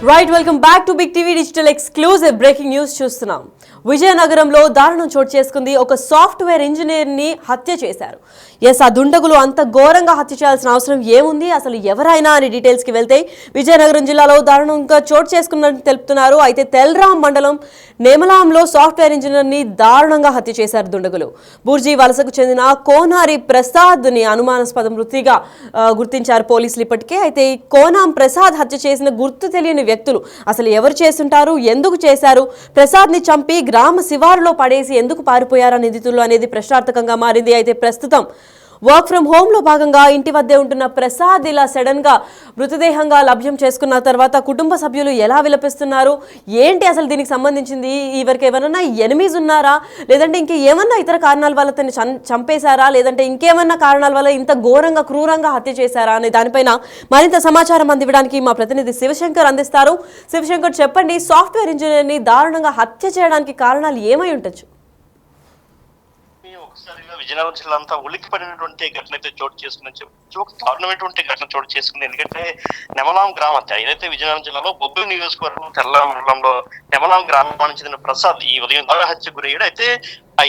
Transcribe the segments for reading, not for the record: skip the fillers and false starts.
Right welcome back to big TV digital exclusive breaking news చూస్తున్నాం. విజయనగరంలో దారుణం చోటు చేసుకుంది. ఒక సాఫ్ట్వేర్ ఇంజనీర్ ని హత్య చేశారు. ఆ దుండగులు అంత ఘోరంగా హత్య చేయాల్సిన అవసరం ఏముంది, అసలు ఎవరైనా అని డీటెయిల్స్ కి వెళ్తే విజయనగరం జిల్లాలో దారుణంగా చోటు చేసుకున్నట్టు తెలుపుతున్నారు. అయితే తెల్రాం మండలం నేమలాంలో సాఫ్ట్వేర్ ఇంజనీర్ ని దారుణంగా హత్య చేశారు దుండగులు. బుర్జీ వలసకు చెందిన కోనారి ప్రసాద్ ని అనుమానాస్పద మృతిగా గుర్తించారు పోలీసులు ఇప్పటికే. అయితే కోనాం ప్రసాద్ హత్య చేసిన గుర్తు తెలియని వ్యక్తులు అసలు ఎవరు చేస్తుంటారు, ఎందుకు చేశారు, ప్రసాద్ ని చంపి గ్రామ శివారులో పడేసి ఎందుకు పారిపోయారు నిందితులు అనేది ప్రశ్నార్థకంగా మారింది. అయితే ప్రస్తుతం వర్క్ ఫ్రం హోమ్ లో భాగంగా ఇంటి వద్దే ఉంటున్న ప్రసాద్ ఇలా సడన్ గా మృతదేహంగా లభ్యం చేసుకున్న తర్వాత కుటుంబ సభ్యులు ఎలా విలపిస్తున్నారు, ఏంటి అసలు దీనికి సంబంధించింది, ఎవరికి ఏమన్నా ఎనిమీస్ ఉన్నారా, లేదంటే ఇంక ఏమన్నా ఇతర కారణాల వల్ల తను చంపేశారా, లేదంటే ఇంకేమన్నా కారణాల వల్ల ఇంత ఘోరంగా క్రూరంగా హత్య చేశారా అనే దానిపైన మరింత సమాచారం అందివ్వడానికి మా ప్రతినిధి శివశంకర్ అందిస్తారు. శివశంకర్, చెప్పండి, సాఫ్ట్వేర్ ఇంజనీర్ ని దారుణంగా హత్య చేయడానికి కారణాలు ఏమై ఉండొచ్చు? ఒకసారిగా విజయనగరం జిల్లా అంతా ఉలిక్కిపడినటువంటి ఘటన అయితే చోటు చేసుకుందని చెప్పచ్చు. ఒక దారుణమైనటువంటి ఘటన చోటు చేసుకుంది. ఎందుకంటే నెమలాం గ్రామం ఏదైతే విజయనగరం జిల్లాలో బొబ్బిలి నియోజకవర్గం తెల్ల మండలంలో నెమలాం గ్రామానికి చెందిన ప్రసాద్ ఈ ఉదయం హత్య గురయ్యాడు. అయితే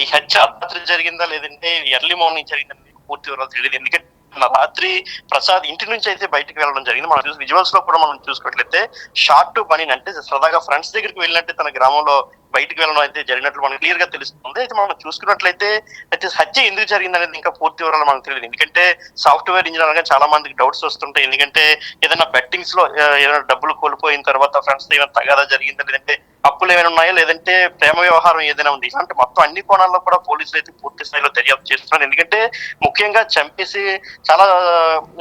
ఈ హత్య అర్ధరాత్రి జరిగిందా లేదంటే ఎర్లీ మార్నింగ్ జరిగిందని పూర్తి వివరాలు తెలియదు. ఎందుకంటే రాత్రి ప్రసాద్ ఇంటి నుంచి అయితే బయటకు వెళ్ళడం జరిగింది. మనం చూసి విజువల్స్ లో కూడా మనం చూసుకున్నట్లయితే షార్ట్ టు పని అంటే సరదాగా ఫ్రెండ్స్ దగ్గరికి వెళ్ళినట్టే తన గ్రామంలో బయటకు వెళ్ళడం అయితే జరిగినట్లు మనకు క్లియర్ గా తెలుస్తుంది. అయితే మనం చూసుకున్నట్లయితే అయితే హత్య ఎందుకు జరిగింది అనేది ఇంకా పూర్తి వివరాలు మనకు తెలియదు. ఎందుకంటే సాఫ్ట్వేర్ ఇంజనీర్ గా చాలా మందికి డౌట్స్ వస్తుంటాయి. ఎందుకంటే ఏదైనా బెట్టింగ్స్ లో ఏదైనా డబ్బులు కోల్పోయిన తర్వాత ఫ్రెండ్స్ తో ఏమైనా తగాదా జరిగిందా, లేదంటే అప్పులు ఏమైనా ఉన్నాయా, లేదంటే ప్రేమ వ్యవహారం ఏదైనా ఉంది, ఇలాంటి మొత్తం అన్ని కోణాల్లో కూడా పోలీసులు అయితే పూర్తి స్థాయిలో దర్యాప్తు చేస్తున్నారు. ఎందుకంటే ముఖ్యంగా చంపేసి చాలా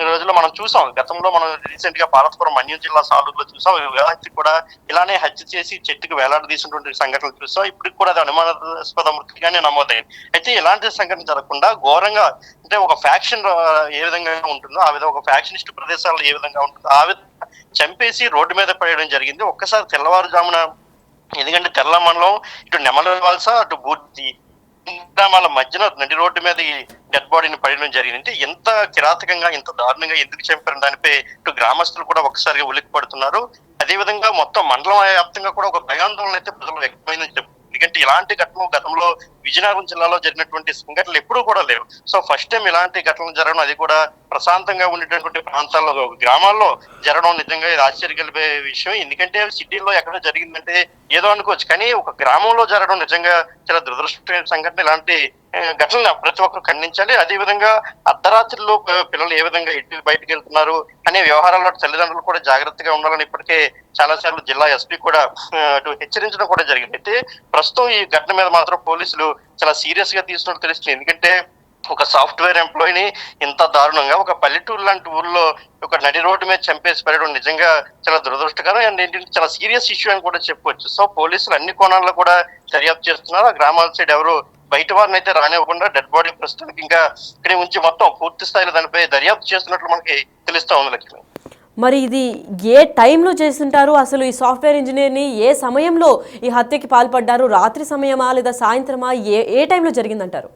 రోజుల్లో మనం చూసాం. గతంలో మనం రీసెంట్ గా పార్వతీపురం మన్యం జిల్లా సాలూరులో చూసాం. హత్య కూడా ఇలానే హత్య చేసి చెట్టుకు వేలాడదీసినటువంటి సంఘటనలు చూసాం. ఇప్పటికి కూడా అది అనుమానాస్పద మృతిగానే నమోదైంది. అయితే ఇలాంటి సంఘటన జరగకుండా ఘోరంగా అంటే ఒక ఫ్యాక్షన్ ఏ విధంగా ఉంటుందో ఆ విధంగా ఒక ఫ్యాక్షనిస్ట్ ప్రదేశాల్లో ఏ విధంగా ఉంటుందో ఆ విధంగా చంపేసి రోడ్డు మీద పడేయడం జరిగింది. ఒక్కసారి తెల్లవారుజామున, ఎందుకంటే తెల్ల మండలం ఇటు నెమల వలస అటు బూర్జీ గ్రామాల మధ్యన నడి రోడ్డు మీద ఈ డెడ్ బాడీని పడడం జరిగింది. ఎంత కిరాతకంగా ఎంత దారుణంగా ఎందుకు చంపారు దానిపై ఇటు గ్రామస్తులు కూడా ఒకసారిగా ఉలిక్కి పడుతున్నారు. అదే విధంగా మొత్తం మండలం వ్యాప్తంగా కూడా ఒక భయాందోళన అయితే ప్రజలు వ్యక్తమైందని చెప్పారు. ఎందుకంటే ఇలాంటి ఘటనలు గతంలో విజయనగరం జిల్లాలో జరిగినటువంటి సంఘటనలు ఎప్పుడూ కూడా లేవు. సో ఫస్ట్ టైం ఇలాంటి ఘటనలు జరగడం, అది కూడా ప్రశాంతంగా ఉండేటటువంటి ప్రాంతాల్లో గ్రామాల్లో జరగడం నిజంగా ఇది ఆశ్చర్య కలిపే విషయం. ఎందుకంటే సిటీల్లో ఎక్కడ జరిగిందంటే ఏదో అనుకోవచ్చు, కానీ ఒక గ్రామంలో జరగడం నిజంగా చాలా దురదృష్టమైన సంఘటన. ఇలాంటి ఘటనలు ప్రతి ఒక్కరు ఖండించాలి. అదే విధంగా అర్ధరాత్రిలో పిల్లలు ఏ విధంగా ఇంటికి బయటకు వెళ్తున్నారు అనే వ్యవహారాల్లో తల్లిదండ్రులు కూడా జాగ్రత్తగా ఉండాలని ఇప్పటికే చాలా సార్లు జిల్లా ఎస్పీ కూడా అటు హెచ్చరించడం కూడా జరిగింది. అయితే ప్రస్తుతం ఈ ఘటన మీద మాత్రం పోలీసులు చాలా సీరియస్ గా తీసుకున్నట్టు తెలుస్తుంది. ఎందుకంటే ఒక సాఫ్ట్వేర్ ఎంప్లాయీని ఇంత దారుణంగా ఒక పల్లెటూరు లాంటి ఊర్లో ఒక నడి రోడ్డు మీద చంపేసి పడడం నిజంగా చాలా దురదృష్టకరం అండ్ ఏంటంటే చాలా సీరియస్ ఇష్యూ అని కూడా చెప్పవచ్చు. సో పోలీసులు అన్ని కోణాల్లో కూడా దర్యాప్తు చేస్తున్నారు. ఆ గ్రామాల సైడ్ ఎవరు బయట వారిని అయితే రానివ్వకుండా డెడ్ బాడీ ప్రస్తుతానికి ఇంకా ఇక్కడే ఉంచి మొత్తం పూర్తి స్థాయిలో దానిపై దర్యాప్తు చేస్తున్నట్లు మనకి తెలుస్తా ఉంది. లక్ష్మి, మరి ఇది ఏ టైంలో చేస్తుంటారు, అసలు ఈ సాఫ్ట్వేర్ ఇంజనీర్ని ఏ సమయంలో ఈ హత్యకి పాల్పడ్డారు, రాత్రి సమయమా లేదా సాయంత్రమా, ఏ టైంలో జరిగిందంటారు?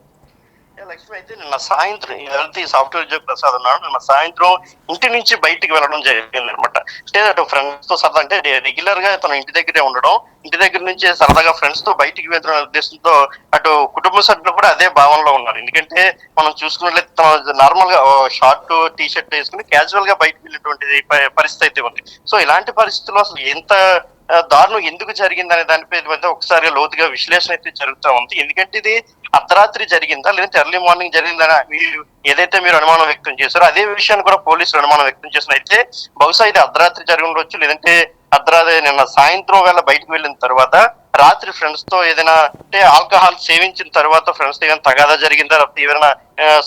లక్ష్మి, అయితే నిన్న సాయంత్రం ఎవరైతే సాఫ్ట్వేర్ ఉద్యోగ ప్రసాద్ ఉన్నాడు నిన్న సాయంత్రం ఇంటి నుంచి బయటికి వెళ్ళడం జరిగింది అనమాట. అంటే అటు ఫ్రెండ్స్ తో సరదా అంటే రెగ్యులర్ గా తన ఇంటి దగ్గరే ఉండడం, ఇంటి దగ్గర నుంచి సరదాగా ఫ్రెండ్స్ తో బయటికి వెళ్తున్న ఉద్దేశంతో అటు కుటుంబ సభ్యులు కూడా అదే భావనలో ఉన్నారు. ఎందుకంటే మనం చూసుకున్నట్లయితే తన నార్మల్ గా షార్ట్ టీ షర్ట్ వేసుకుని క్యాజువల్ గా బయటకు వెళ్ళినటువంటి పరిస్థితి అయితే ఉంది. సో ఇలాంటి పరిస్థితుల్లో అసలు ఎంత దారుణం ఎందుకు జరిగింది అనే దానిపై ఒకసారి లోతుగా విశ్లేషణ అయితే జరుగుతూ ఉంది. ఎందుకంటే ఇది అర్ధరాత్రి జరిగిందా లేదంటే ఎర్లీ మార్నింగ్ జరిగిందా ఏదైతే మీరు అనుమానం వ్యక్తం చేశారో అదే విషయాన్ని కూడా పోలీసులు అనుమానం వ్యక్తం చేసిన అయితే బహుశా ఇది అర్ధరాత్రి జరిగి ఉండొచ్చు, లేదంటే అర్ధరాత్రి నిన్న సాయంత్రం వేళ బయటకు వెళ్ళిన తర్వాత రాత్రి ఫ్రెండ్స్ తో ఏదైనా అంటే ఆల్కహాల్ సేవించిన తర్వాత ఫ్రెండ్స్ తో ఏమైనా తగాదా జరిగిందా, లేకపోతే ఏమైనా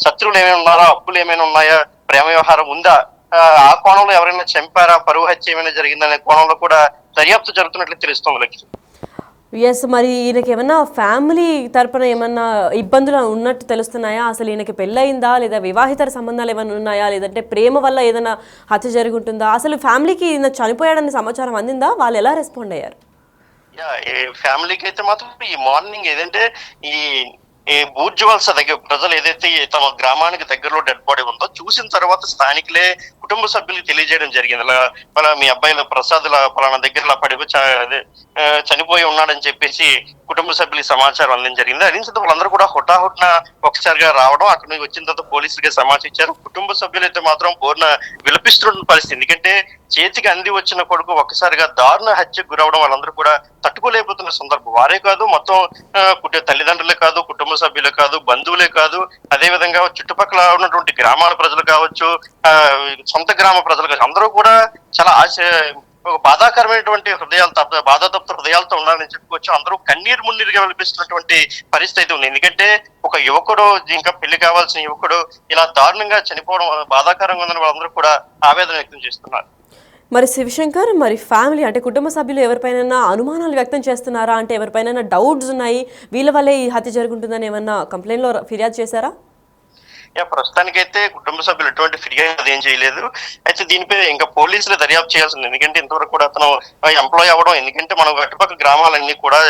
శత్రువులు ఏమైనా ఉన్నారా, అప్పులు ఏమైనా ఉన్నాయా, ప్రేమ వ్యవహారం ఉందా, ఆ కోణంలో ఎవరైనా చంపారా, పరువు హత్య ఏమైనా జరిగిందనే కోణంలో కూడా దర్యాప్తు జరుగుతున్నట్లు తెలుస్తుంది. లక్ష్మి, ఎస్, మరి ఈయనకి ఏమన్నా ఫ్యామిలీ తరపున ఏమన్నా ఇబ్బందులు ఉన్నట్టు తెలుస్తున్నాయా? అసలు ఈయనకి పెళ్ళయిందా, లేదా వివాహితర సంబంధాలు ఏమైనా ఉన్నాయా, లేదంటే ప్రేమ వల్ల ఏదైనా హత్య జరుగుతుందా, అసలు ఫ్యామిలీకి ఈయన చనిపోయాడని సమాచారం అందిందా, వాళ్ళు ఎలా రెస్పాండ్ అయ్యారు? ఫ్యామిలీకి అయితే మాత్రం ఈ మార్నింగ్ ఏదంటే ఈ ఈ బూర్జువల్స దగ్గర ప్రజలు ఏదైతే తమ గ్రామానికి దగ్గరలో డెడ్ బాడీ ఉందో చూసిన తర్వాత స్థానికులే కుటుంబ సభ్యులకు తెలియజేయడం జరిగింది. ఇలా మీ అబ్బాయిల ప్రసాద్ పలానా దగ్గర ఇలా చనిపోయి ఉన్నాడని చెప్పేసి కుటుంబ సభ్యులకి సమాచారం అందించడం జరిగింది. అందించిన వాళ్ళందరూ కూడా హుటాహుటిన ఒకసారిగా రావడం, అక్కడ నుంచి వచ్చిన తర్వాత పోలీసులకి సమాచారం ఇచ్చారు. కుటుంబ సభ్యులైతే మాత్రం బోర్న విలపిస్తున్న పరిస్థితి. ఎందుకంటే చేతికి అంది వచ్చిన కొడుకు ఒక్కసారిగా దారుణ హత్యకు గురవడం వాళ్ళందరూ కూడా తట్టుకోలేకపోతున్న సందర్భం. వారే కాదు, మొత్తం తల్లిదండ్రులే కాదు, కుటుంబ సభ్యులే కాదు, బంధువులే కాదు, అదే విధంగా చుట్టుపక్కల ఉన్నటువంటి గ్రామాల ప్రజలు కావచ్చు, సొంత గ్రామ ప్రజలు కావచ్చు, అందరూ కూడా చాలా ఒక బాధాకరమైనటువంటి బాధాతప్త హృదయాలతో ఉన్నారని చెప్పుకోవచ్చు. అందరూ కన్నీరు మున్నీరుగా వినిపిస్తున్నటువంటి పరిస్థితి ఉంది. ఎందుకంటే ఒక యువకుడు, ఇంకా పెళ్లి కావాల్సిన యువకుడు ఇలా దారుణంగా చనిపోవడం బాధాకరంగా ఉందని వాళ్ళందరూ కూడా ఆవేదన వ్యక్తం చేస్తున్నారు. మరి శివశంకర్, మరి ఫ్యామిలీ అంటే కుటుంబ సభ్యులు ఎవరిపైనా అనుమానాలు వ్యక్తం చేస్తున్నారా? అంటే ఎవరిపైనా డౌట్స్ ఉన్నాయి, వీళ్ళ వల్లే ఈ హత్య జరుగుతుందని ఏమన్నా కంప్లైంట్లో ఫిర్యాదు చేశారా? ప్రస్తుతానికైతే కుటుంబ సభ్యులు ఎటువంటి ఫిర్యాదు ఏం చేయలేదు. అయితే దీనిపై ఇంకా పోలీసులు దర్యాప్తు చేయాల్సింది. ఎందుకంటే ఇంతవరకు కూడా అతను ఎంప్లాయ్ అవ్వడం, ఎందుకంటే మనం అటుపక్క గ్రామాలన్నీ కూడా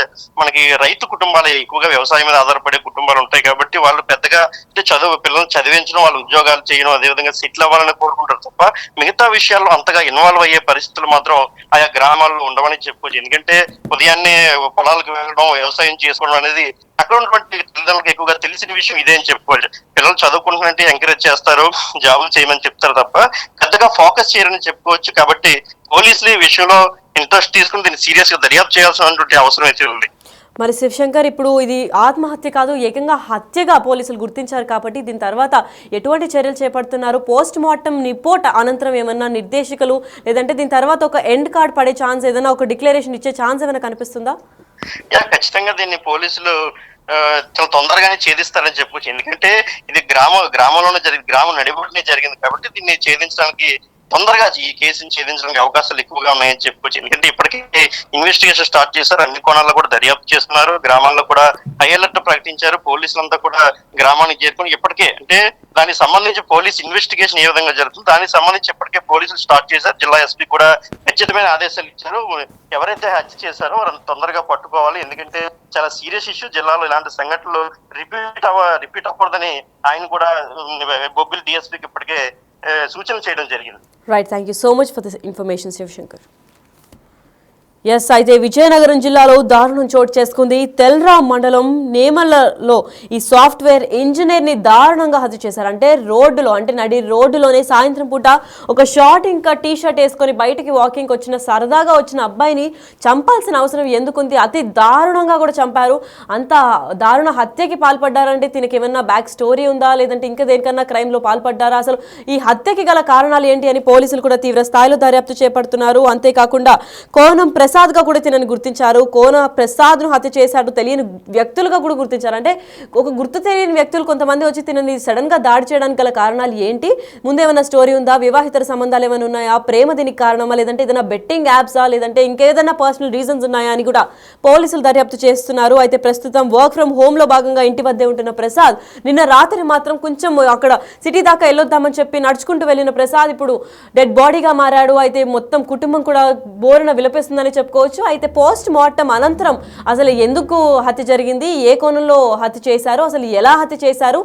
మనకి రైతు కుటుంబాలు, ఎక్కువగా వ్యవసాయం మీద ఆధారపడే కుటుంబాలు ఉంటాయి కాబట్టి వాళ్ళు పెద్దగా అంటే పిల్లల్ని చదివించడం, వాళ్ళు ఉద్యోగాలు చేయడం, అదేవిధంగా సెటిల్ అవ్వాలని కోరుకుంటారు తప్ప మిగతా విషయాల్లో అంతగా ఇన్వాల్వ్ అయ్యే పరిస్థితులు మాత్రం ఆయా గ్రామాల్లో ఉండవని చెప్పుకోవచ్చు. ఎందుకంటే ఉదయాన్నే పొలాలకు వెళ్ళడం, వ్యవసాయం చేసుకోవడం అనేది అక్కడ ఉన్నటువంటి తల్లిదండ్రులకు ఎక్కువగా తెలిసిన విషయం ఇదే అని చెప్పుకోవచ్చు. పిల్లలు చదువుకుంటున్నట్టు ఎంకరేజ్ చేస్తారు, జాబులు చేయమని చెప్తారు తప్ప పెద్దగా ఫోకస్ చేయరని చెప్పుకోవచ్చు. కాబట్టి పోలీసులు ఈ విషయంలో ఇంట్రెస్ట్ తీసుకుని దీన్ని సీరియస్ గా దర్యాప్తు చేయాల్సినటువంటి అవసరం అయితే ఉంది. మరి శివశంకర్, ఇప్పుడు ఇది ఆత్మహత్య కాదు, ఏకంగా హత్యగా పోలీసులు గుర్తించారు కాబట్టి దీని తర్వాత ఎటువంటి చర్యలు చేపడుతున్నారు? పోస్ట్ మార్టం రిపోర్ట్ అనంతరం ఏమన్నా నిర్దేశికలు, లేదంటే దీని తర్వాత ఒక ఎండ్ కార్డ్ పడే ఛాన్స్, ఏదైనా ఒక డిక్లరేషన్ ఇచ్చే ఛాన్స్ ఏమైనా కనిపిస్తుందా? ఖచ్చితంగా దీన్ని పోలీసులు చాలా తొందరగానే ఛేదిస్తారని చెప్పొచ్చు. ఎందుకంటే ఇది గ్రామంలోనే గ్రామం నడిబొట్టునే జరిగింది కాబట్టి దీన్ని ఛేదించడానికి తొందరగా ఈ కేసుని ఛేదించడానికి అవకాశాలు ఎక్కువగా ఉన్నాయని చెప్పుకోవచ్చు. ఎందుకంటే ఇప్పటికే ఇన్వెస్టిగేషన్ స్టార్ట్ చేశారు, అన్ని కోణాల్లో కూడా దర్యాప్తు చేస్తున్నారు, గ్రామాల్లో కూడా హై అలర్ట్ ప్రకటించారు, పోలీసులంతా కూడా గ్రామానికి చేరుకుని ఇప్పటికే అంటే దానికి సంబంధించి పోలీస్ ఇన్వెస్టిగేషన్ ఏ విధంగా జరుగుతుంది దానికి సంబంధించి ఇప్పటికే పోలీసులు స్టార్ట్ చేశారు. జిల్లా ఎస్పీ కూడా ఖచ్చితమైన ఆదేశాలు ఇచ్చారు. ఎవరైతే హత్య చేశారో వారిని తొందరగా పట్టుకోవాలి, ఎందుకంటే చాలా సీరియస్ ఇష్యూ. జిల్లాలో ఇలాంటి సంఘటనలు రిపీట్ అవ్వకూడదని ఆయన కూడా బొబ్బిలి డిఎస్పీకి ఇప్పటికే సూచన చేయడం జరిగింది. Right, thank you so much for this information Shivashankar. Yes, అయితే విజయనగరం జిల్లాలో దారుణం చోటు చేసుకుంది. తెల్రా మండలం నేమలలో ఈ సాఫ్ట్వేర్ ఇంజనీర్ని దారుణంగా హత్య చేశారు. అంటే రోడ్డులో, అంటే నడి రోడ్డులోనే సాయంత్రం పూట ఒక షార్ట్ ఇంకా టీ షర్ట్ వేసుకొని బయటికి వాకింగ్కి వచ్చిన సరదాగా వచ్చిన అబ్బాయిని చంపాల్సిన అవసరం ఎందుకుంది? అతి దారుణంగా కూడా చంపారు. అంత దారుణ హత్యకి పాల్పడ్డారంటే దీనికి ఏమన్నా బ్యాక్ స్టోరీ ఉందా, లేదంటే ఇంకా దేనికన్నా క్రైమ్లో పాల్పడ్డారా? అసలు ఈ హత్యకి గల కారణాలు ఏంటి అని పోలీసులు కూడా తీవ్ర స్థాయిలో దర్యాప్తు చేపడుతున్నారు. అంతేకాకుండా కోనం ప్రసాద్గా కూడా తినని గుర్తించారు. కోన ప్రసాద్ను హత్య చేశాడు తెలియని వ్యక్తులుగా కూడా గుర్తించారు. అంటే ఒక గుర్తు తెలియని వ్యక్తులు కొంతమంది వచ్చి తినని సడన్ గా దాడి చేయడానికి గల కారణాలు ఏంటి? ముందేమైనా స్టోరీ ఉందా? వివాహితర సంబంధాలు ఏమైనా ఉన్నాయా? ప్రేమ దీనికి కారణమా? లేదంటే ఏదైనా బెట్టింగ్ యాప్సా? లేదంటే ఇంకేదైనా పర్సనల్ రీజన్స్ ఉన్నాయా అని కూడా పోలీసులు దర్యాప్తు చేస్తున్నారు. అయితే ప్రస్తుతం వర్క్ ఫ్రమ్ హోమ్ లో భాగంగా ఇంటి వద్దే ఉంటున్న ప్రసాద్ నిన్న రాత్రి మాత్రం కొంచెం అక్కడ సిటీ దాకా వెళ్ళొద్దామని చెప్పి నడుచుకుంటూ వెళ్ళిన ప్రసాద్ ఇప్పుడు డెడ్ బాడీగా మారాడు. అయితే మొత్తం కుటుంబం కూడా బోరున విలపిస్తుందని చెప్పుకోవచ్చు. అయితే పోస్ట్ మార్టం అనంతరం అసలు ఎందుకు హత్య జరిగింది, ఏ కోణంలో హత్య చేశారు, అసలు ఎలా హత్య చేశారు,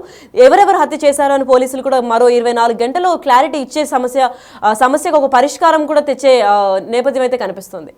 ఎవరెవరు హత్య చేశారు అని పోలీసులు కూడా మరో 24 గంటలు క్లారిటీ ఇచ్చే సమస్యకు ఒక పరిష్కారం కూడా తెచ్చే నేపథ్యం అయితే కనిపిస్తుంది.